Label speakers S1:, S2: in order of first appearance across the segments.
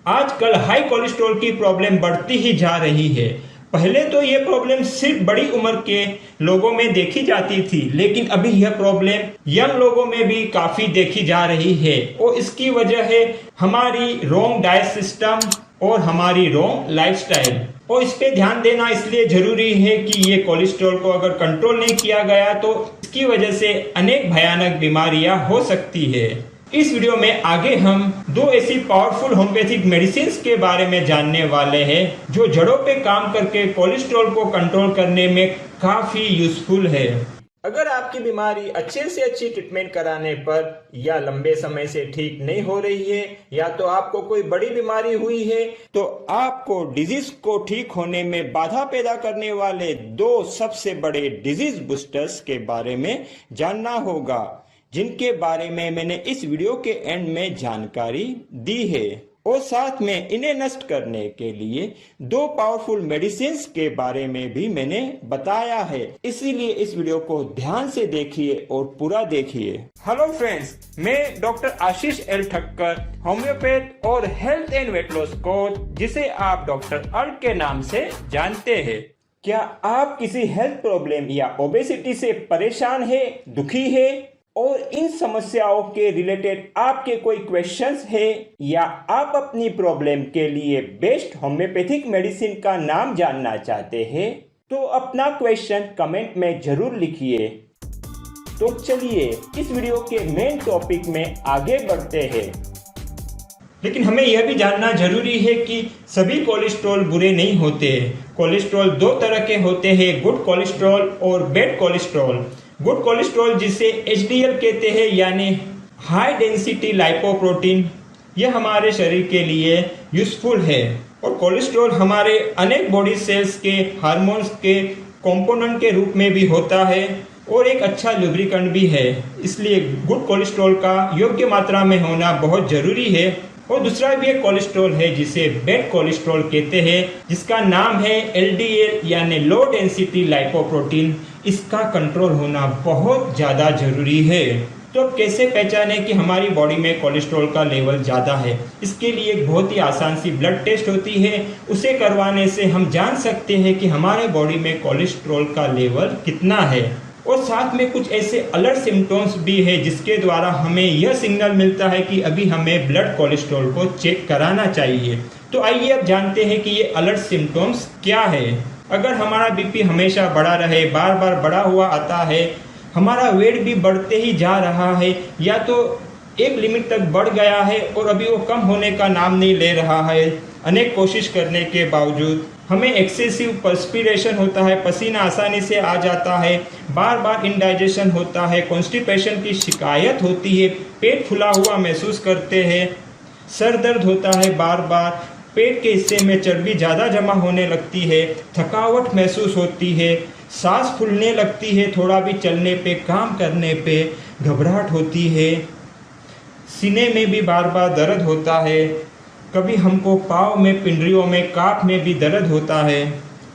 S1: आजकल high cholesterol की problem बढ़ती ही जा रही है। पहले तो ये प्रॉब्लम सिर्फ बड़ी उम्र के लोगों में देखी जाती थी, लेकिन अभी यह प्रॉब्लम यंग लोगों में भी काफी देखी जा रही है और इसकी वजह है हमारी रॉन्ग डाइट सिस्टम और हमारी रॉन्ग लाइफस्टाइल। और इस पे ध्यान देना इसलिए जरूरी है कि ये कोलेस्ट्रॉल को अगर कंट्रोल नहीं किया गया तो इसकी वजह से अनेक भयानक बीमारियां हो सकती है। इस वीडियो में आगे हम दो ऐसी पावरफुल होम्योपैथिक मेडिसिन के बारे में जानने वाले हैं जो जड़ों पे काम करके कोलेस्ट्रॉल को कंट्रोल करने में काफी यूजफुल है। अगर आपकी बीमारी अच्छे से अच्छी ट्रीटमेंट कराने पर या लंबे समय से ठीक नहीं हो रही है या तो आपको कोई बड़ी बीमारी हुई है तो आपको डिजीज को ठीक होने में बाधा पैदा करने वाले दो सबसे बड़े डिजीज बूस्टर्स के बारे में जानना होगा, जिनके बारे में मैंने इस वीडियो के एंड में जानकारी दी है और साथ में इन्हें नष्ट करने के लिए दो पावरफुल मेडिसिन के बारे में भी मैंने बताया है। इसीलिए इस वीडियो को ध्यान से देखिए और पूरा देखिए। हेलो फ्रेंड्स, मैं डॉक्टर आशीष एल ठक्कर, होम्योपैथ और health and weight loss coach, जिसे आप डॉक्टर अल्ट के नाम से जानते हैं। क्या आप किसी हेल्थ प्रॉब्लम या ओबेसिटी से परेशान है, दुखी है और इन समस्याओं के रिलेटेड आपके कोई क्वेश्चंस है या आप अपनी प्रॉब्लम के लिए बेस्ट होम्योपैथिक मेडिसिन का नाम जानना चाहते हैं तो अपना क्वेश्चन कमेंट में जरूर लिखिए। तो चलिए इस वीडियो के मेन टॉपिक में आगे बढ़ते हैं। लेकिन हमें यह भी जानना जरूरी है कि सभी कोलेस्ट्रॉल बुरे नहीं होते। कोलेस्ट्रॉल दो तरह के होते हैं, गुड कोलेस्ट्रॉल और बैड कोलेस्ट्रॉल। गुड कोलेस्ट्रॉल जिसे एचडीएल कहते हैं यानी हाई डेंसिटी लाइपोप्रोटीन, यह हमारे शरीर के लिए यूजफुल है। और कोलेस्ट्रॉल हमारे अनेक बॉडी सेल्स के हार्मोन्स के कंपोनेंट के रूप में भी होता है और एक अच्छा लुब्रिकेंट भी है। इसलिए गुड कोलेस्ट्रॉल का योग्य मात्रा में होना बहुत जरूरी है। और दूसरा भी एक कोलेस्ट्रॉल है जिसे बैड कोलेस्ट्रॉल कहते हैं, जिसका नाम है एलडीएल यानी लो डेंसिटी लाइपोप्रोटीन। इसका कंट्रोल होना बहुत ज़्यादा जरूरी है। तो अब कैसे पहचाने कि हमारी बॉडी में कोलेस्ट्रॉल का लेवल ज़्यादा है? इसके लिए एक बहुत ही आसान सी ब्लड टेस्ट होती है। उसे करवाने से हम जान सकते हैं कि हमारे बॉडी में कोलेस्ट्रॉल का लेवल कितना है। और साथ में कुछ ऐसे अलर्ट सिम्टम्स भी है जिसके द्वारा हमें यह सिग्नल मिलता है कि अभी हमें ब्लड कोलेस्ट्रॉल को चेक कराना चाहिए। तो आइए अब जानते हैं कि ये अलर्ट सिम्टम्स क्या है। अगर हमारा बीपी हमेशा बढ़ा रहे, बार बार बढ़ा हुआ आता है, हमारा वेट भी बढ़ते ही जा रहा है या तो एक लिमिट तक बढ़ गया है और अभी वो कम होने का नाम नहीं ले रहा है, अनेक कोशिश करने के बावजूद हमें एक्सेसिव पर्स्पिरेशन होता है, पसीना आसानी से आ जाता है, बार बार इंडाइजेशन होता है, कॉन्स्टिपेशन की शिकायत होती है, पेट फूला हुआ महसूस करते हैं, सर दर्द होता है, बार बार पेट के हिस्से में चर्बी ज़्यादा जमा होने लगती है, थकावट महसूस होती है, सांस फूलने लगती है, थोड़ा भी चलने पे, काम करने पे घबराहट होती है, सीने में भी बार बार दर्द होता है, कभी हमको पाँव में, पिंडलियों में, काफ में भी दर्द होता है,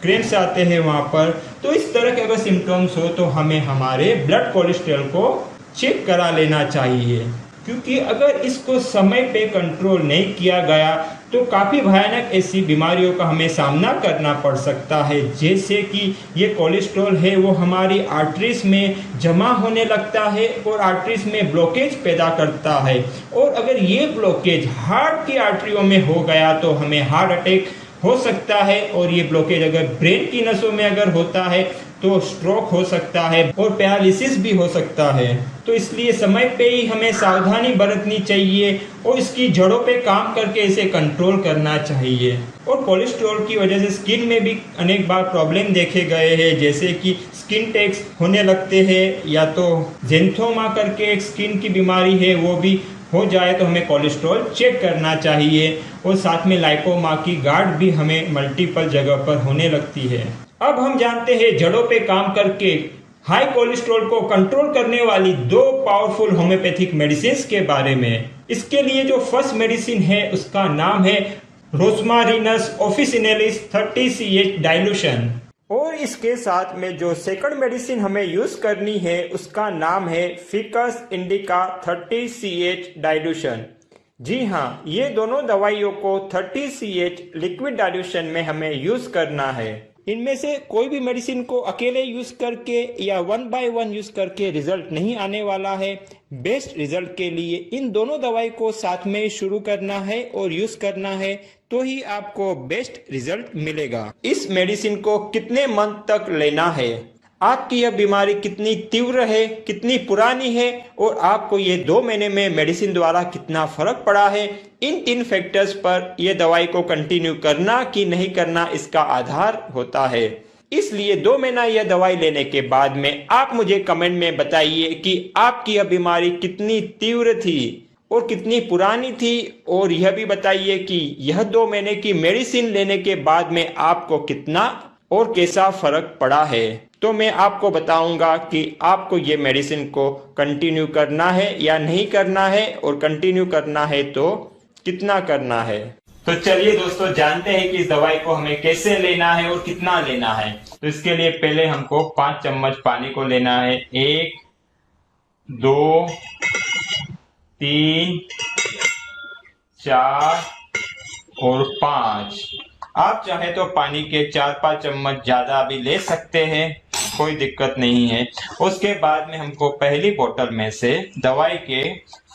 S1: क्रैम्प्स आते हैं वहाँ पर। तो इस तरह के अगर सिम्टम्स हो तो हमें हमारे ब्लड कोलेस्ट्रॉल को चेक करा लेना चाहिए, क्योंकि अगर इसको समय पे कंट्रोल नहीं किया गया तो काफ़ी भयानक ऐसी बीमारियों का हमें सामना करना पड़ सकता है। जैसे कि ये कोलेस्ट्रॉल है वो हमारी आर्टरीज में जमा होने लगता है और आर्टरीज में ब्लॉकेज पैदा करता है। और अगर ये ब्लॉकेज हार्ट की आर्टरियों में हो गया तो हमें हार्ट अटैक हो सकता है। और ये ब्लॉकेज अगर ब्रेन की नसों में अगर होता है तो स्ट्रोक हो सकता है और पैरालिसिस भी हो सकता है। तो इसलिए समय पे ही हमें सावधानी बरतनी चाहिए और इसकी जड़ों पे काम करके इसे कंट्रोल करना चाहिए। और कोलेस्ट्रॉल की वजह से स्किन में भी अनेक बार प्रॉब्लम देखे गए हैं, जैसे कि स्किन टैक्स होने लगते हैं या तो जेंथोमा करके एक स्किन की बीमारी है वो भी हो जाए तो हमें कोलेस्ट्रॉल चेक करना चाहिए। और साथ में लाइपोमा की गांठ भी हमें मल्टीपल जगह पर होने लगती है। अब हम जानते हैं जड़ों पे काम करके हाई कोलेस्ट्रॉल को कंट्रोल करने वाली दो पावरफुल होम्योपैथिक मेडिसिन के बारे में। इसके लिए जो फर्स्ट मेडिसिन है उसका नाम है रोजमारिनस ऑफिसिनेलिस 30CH डाइल्यूशन। और इसके साथ में जो सेकंड मेडिसिन हमें यूज करनी है उसका नाम है फिकस इंडिका 30CH डाइल्यूशन। जी हाँ, ये दोनों दवाइयों को 30 CH लिक्विड डाइल्यूशन में हमें यूज करना है। इनमें से कोई भी मेडिसिन को अकेले यूज करके या 1 बाय 1 यूज करके रिजल्ट नहीं आने वाला है। बेस्ट रिजल्ट के लिए इन दोनों दवाई को साथ में शुरू करना है और यूज करना है, तो ही आपको बेस्ट रिजल्ट मिलेगा। इस मेडिसिन को कितने मंथ तक लेना है, आपकी यह बीमारी कितनी तीव्र है, कितनी पुरानी है और आपको ये 2 महीने में मेडिसिन द्वारा कितना फर्क पड़ा है, इन 3 फैक्टर्स पर यह दवाई को कंटिन्यू करना कि नहीं करना इसका आधार होता है। इसलिए 2 महीना यह दवाई लेने के बाद में आप मुझे कमेंट में बताइए कि आपकी यह बीमारी कितनी तीव्र थी और कितनी पुरानी थी, और यह भी बताइए कि यह 2 महीने की मेडिसिन लेने के बाद में आपको कितना और कैसा फर्क पड़ा है। तो मैं आपको बताऊंगा कि आपको ये मेडिसिन को कंटिन्यू करना है या नहीं करना है, और कंटिन्यू करना है तो कितना करना है। तो चलिए दोस्तों, जानते हैं कि इस दवाई को हमें कैसे लेना है और कितना लेना है। तो इसके लिए पहले हमको 5 चम्मच पानी को लेना है। 1 2 3 4 और 5। आप चाहे तो पानी के 4-5 चम्मच ज्यादा भी ले सकते हैं, कोई दिक्कत नहीं है। उसके बाद में हमको पहली बोतल में से दवाई के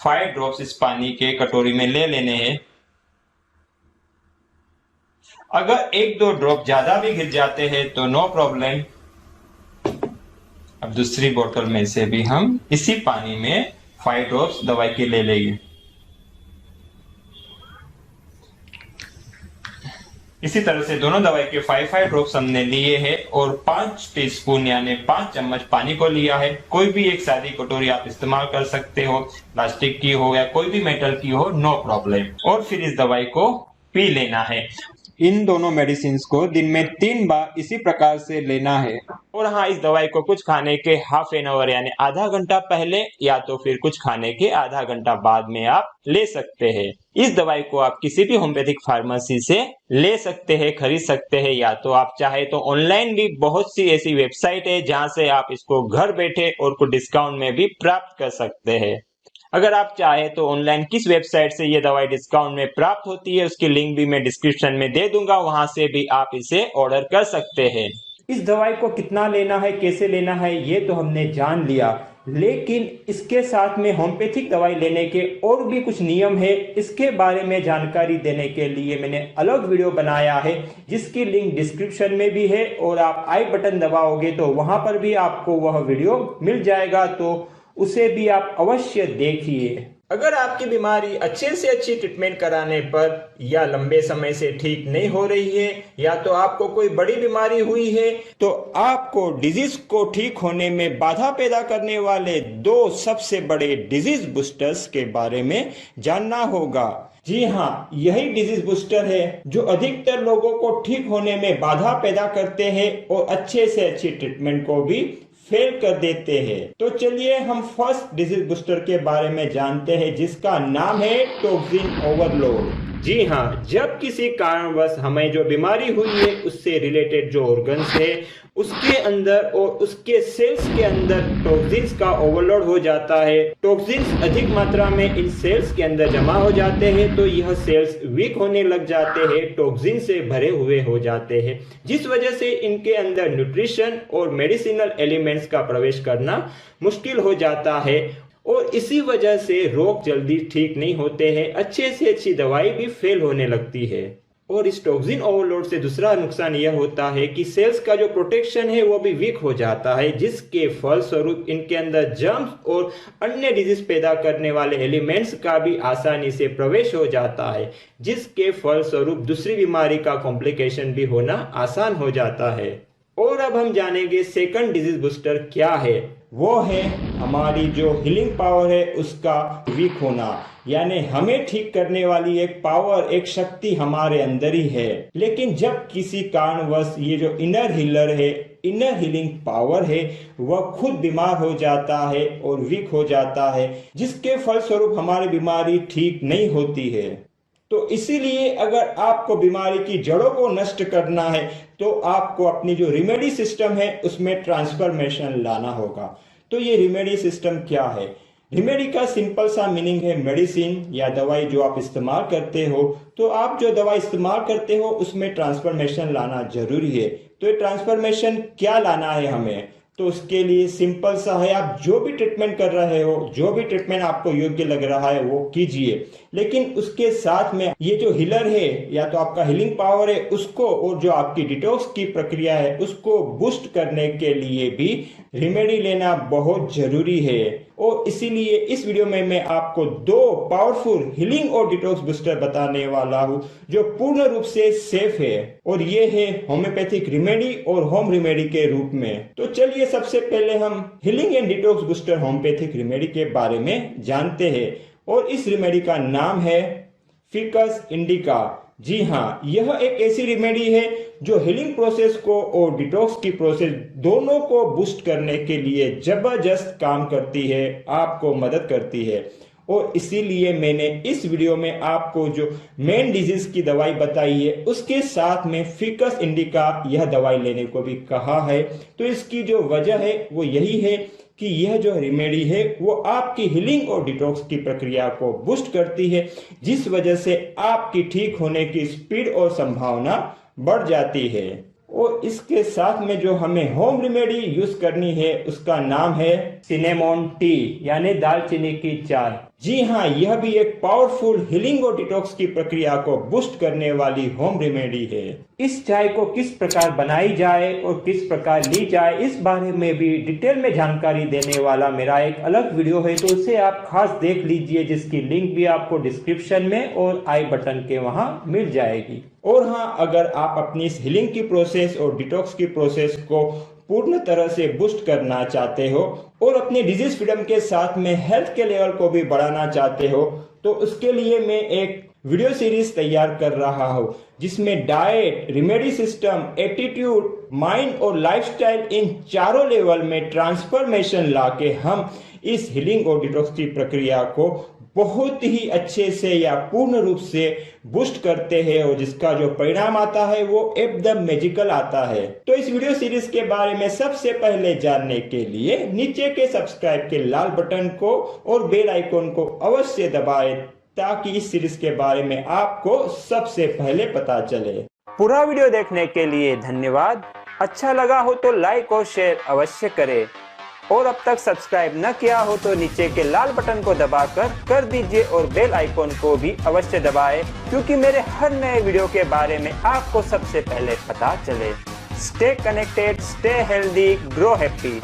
S1: 5 ड्रॉप्स इस पानी के कटोरी में ले लेने हैं। अगर 1-2 ड्रॉप ज्यादा भी गिर जाते हैं तो नो प्रॉब्लम। अब दूसरी बोतल में से भी हम इसी पानी में 5 ड्रॉप्स दवाई के ले लेंगे। इसी तरह से दोनों दवाई के 5 ड्रॉप्स हमने लिए हैं और 5 टीस्पून यानी 5 चम्मच पानी को लिया है। कोई भी एक सादी कटोरी आप इस्तेमाल कर सकते हो, प्लास्टिक की हो या कोई भी मेटल की हो, नो प्रॉब्लम। और फिर इस दवाई को पी लेना है। इन दोनों मेडिसिन को दिन में 3 बार इसी प्रकार से लेना है। और हाँ, इस दवाई को कुछ खाने के हाफ एन आवर यानी आधा घंटा पहले या तो फिर कुछ खाने के आधा घंटा बाद में आप ले सकते हैं। इस दवाई को आप किसी भी होम्योपैथिक फार्मेसी से ले सकते हैं, खरीद सकते हैं, या तो आप चाहे तो ऑनलाइन भी बहुत सी ऐसी वेबसाइट है जहां से आप इसको घर बैठे और कुछ डिस्काउंट में भी प्राप्त कर सकते हैं। अगर आप चाहे तो ऑनलाइन किस वेबसाइट से ये दवाई डिस्काउंट में प्राप्त होती है उसकी लिंक भी मैं डिस्क्रिप्शन में दे दूंगा, वहां से भी आप इसे ऑर्डर कर सकते हैं। इस दवाई को कितना लेना है, कैसे लेना है, ये तो हमने जान लिया, लेकिन इसके साथ में होम्योपैथिक दवाई लेने के और भी कुछ नियम है। इसके बारे में जानकारी देने के लिए मैंने अलग वीडियो बनाया है जिसकी लिंक डिस्क्रिप्शन में भी है, और आप आई बटन दबाओगे तो वहां पर भी आपको वह वीडियो मिल जाएगा, तो उसे भी आप अवश्य देखिए। अगर आपकी बीमारी अच्छे से अच्छी ट्रीटमेंट कराने पर या लंबे समय से ठीक नहीं हो रही है, या तो आपको कोई बड़ी बीमारी हुई है, तो आपको डिजीज को ठीक होने में बाधा पैदा करने वाले 2 सबसे बड़े डिजीज बूस्टर्स के बारे में जानना होगा। जी हाँ, यही डिजीज बूस्टर है जो अधिकतर लोगों को ठीक होने में बाधा पैदा करते हैं और अच्छे से अच्छी ट्रीटमेंट को भी फेल कर देते हैं। तो चलिए हम फर्स्ट डिजीज बूस्टर के बारे में जानते हैं, जिसका नाम है टॉक्सिन ओवरलोड। जी हाँ, जब किसी कारणवश हमें जो बीमारी हुई है उससे रिलेटेड जो ऑर्गन्स है उसके अंदर और उसके सेल्स के अंदर टॉक्सिन्स का ओवरलोड हो जाता है, टॉक्सिन्स अधिक मात्रा में इन सेल्स के अंदर जमा हो जाते हैं, तो यह सेल्स वीक होने लग जाते हैं, टॉक्सिन से भरे हुए हो जाते हैं, जिस वजह से इनके अंदर न्यूट्रिशन और मेडिसिनल एलिमेंट्स का प्रवेश करना मुश्किल हो जाता है, और इसी वजह से रोग जल्दी ठीक नहीं होते हैं, अच्छे से अच्छी दवाई भी फेल होने लगती है। और इस टॉक्सिन ओवरलोड से दूसरा नुकसान यह होता है कि सेल्स का जो प्रोटेक्शन है वो भी वीक हो जाता है, जिसके फलस्वरूप इनके अंदर जर्म्स और अन्य डिजीज पैदा करने वाले एलिमेंट्स का भी आसानी से प्रवेश हो जाता है, जिसके फलस्वरूप दूसरी बीमारी का कॉम्प्लिकेशन भी होना आसान हो जाता है। और अब हम जानेंगे सेकंड डिजीज बूस्टर क्या है। वो है हमारी जो हीलिंग पावर है उसका वीक होना, यानी हमें ठीक करने वाली एक पावर, एक शक्ति हमारे अंदर ही है, लेकिन जब किसी कारणवश ये जो इनर हीलर है, इनर हीलिंग पावर है, वह खुद बीमार हो जाता है और वीक हो जाता है, जिसके फलस्वरूप हमारी बीमारी ठीक नहीं होती है। तो इसीलिए अगर आपको बीमारी की जड़ों को नष्ट करना है तो आपको अपनी जो रिमेडी सिस्टम है उसमें ट्रांसफॉर्मेशन लाना होगा। तो ये रिमेडी सिस्टम क्या है? रेमेडी का सिंपल सा मीनिंग है मेडिसिन या दवाई जो आप इस्तेमाल करते हो। तो आप जो दवाई इस्तेमाल करते हो उसमें ट्रांसफॉर्मेशन लाना जरूरी है। तो ये ट्रांसफॉर्मेशन क्या लाना है हमें, तो उसके लिए सिंपल सा है, आप जो भी ट्रीटमेंट कर रहे हो, जो भी ट्रीटमेंट आपको योग्य लग रहा है वो कीजिए, लेकिन उसके साथ में ये जो हीलर है या तो आपका हीलिंग पावर है उसको, और जो आपकी डिटॉक्स की प्रक्रिया है उसको बूस्ट करने के लिए भी रेमेडी लेना बहुत जरूरी है। और इसीलिए इस वीडियो में मैं आपको 2 पावरफुल हीलिंग और डिटॉक्स बूस्टर बताने वाला हूं जो पूर्ण रूप से सेफ है, और ये है होम्योपैथिक रेमेडी और होम रेमेडी के रूप में। तो चलिए सबसे पहले हम healing and detox booster homeopathic remedy के बारे में जानते हैं, और इस रेमेडी का नाम है फिकस इंडिका। जी हाँ, यह एक ऐसी रेमेडी है जो हीलिंग प्रोसेस को और डिटॉक्स की प्रोसेस दोनों को बूस्ट करने के लिए जबरदस्त काम करती है, आपको मदद करती है। और इसीलिए मैंने इस वीडियो में आपको जो मेन डिजीज की दवाई बताई है उसके साथ में फिकस इंडिका यह दवाई लेने को भी कहा है। तो इसकी जो वजह है वो यही है कि यह जो रेमेडी है वो आपकी हीलिंग और डिटॉक्स की प्रक्रिया को बूस्ट करती है, जिस वजह से आपकी ठीक होने की स्पीड और संभावना बढ़ जाती है। और इसके साथ में जो हमें होम रेमेडी यूज करनी है उसका नाम है सिनेमोन टी यानी दालचीनी की चाय। जी हाँ, यह भी एक पावरफुल हीलिंग और डिटॉक्स की प्रक्रिया को बूस्ट करने वाली होम रेमेडी है। इस चाय को किस प्रकार बनाई जाए और किस प्रकार ली जाए इस बारे में भी डिटेल में जानकारी देने वाला मेरा एक अलग वीडियो है, तो उसे आप खास देख लीजिए, जिसकी लिंक भी आपको डिस्क्रिप्शन में और आई बटन के वहां मिल जाएगी। और हाँ, अगर आप अपनी इस हीलिंग की प्रोसेस और डिटॉक्स की प्रोसेस को पूर्ण तरह से बूस्ट करना चाहते हो और अपने डिजीज फ्रीडम के साथ में हेल्थ के लेवल को भी बढ़ाना चाहते हो, तो उसके लिए मैं एक वीडियो सीरीज तैयार कर रहा हूं जिसमें diet, remedy system, attitude, mind और लाइफस्टाइल इन चारों लेवल में ट्रांसफॉर्मेशन लाके हम इस हीलिंग और डिटॉक्स की प्रक्रिया को बहुत ही अच्छे से या पूर्ण रूप से बूस्ट करते हैं, और जिसका जो परिणाम आता है वो एकदम मैजिकल आता है। तो इस वीडियो सीरीज के बारे में सबसे पहले जानने के लिए नीचे के सब्सक्राइब के लाल बटन को और बेल आइकॉन को अवश्य दबाएं, ताकि इस सीरीज के बारे में आपको सबसे पहले पता चले। पूरा वीडियो देखने के लिए धन्यवाद। अच्छा लगा हो तो लाइक और शेयर अवश्य करें, और अब तक सब्सक्राइब न किया हो तो नीचे के लाल बटन को दबाकर कर दीजिए और बेल आइकॉन को भी अवश्य दबाएं, क्योंकि मेरे हर नए वीडियो के बारे में आपको सबसे पहले पता चले। Stay connected, stay healthy, grow happy.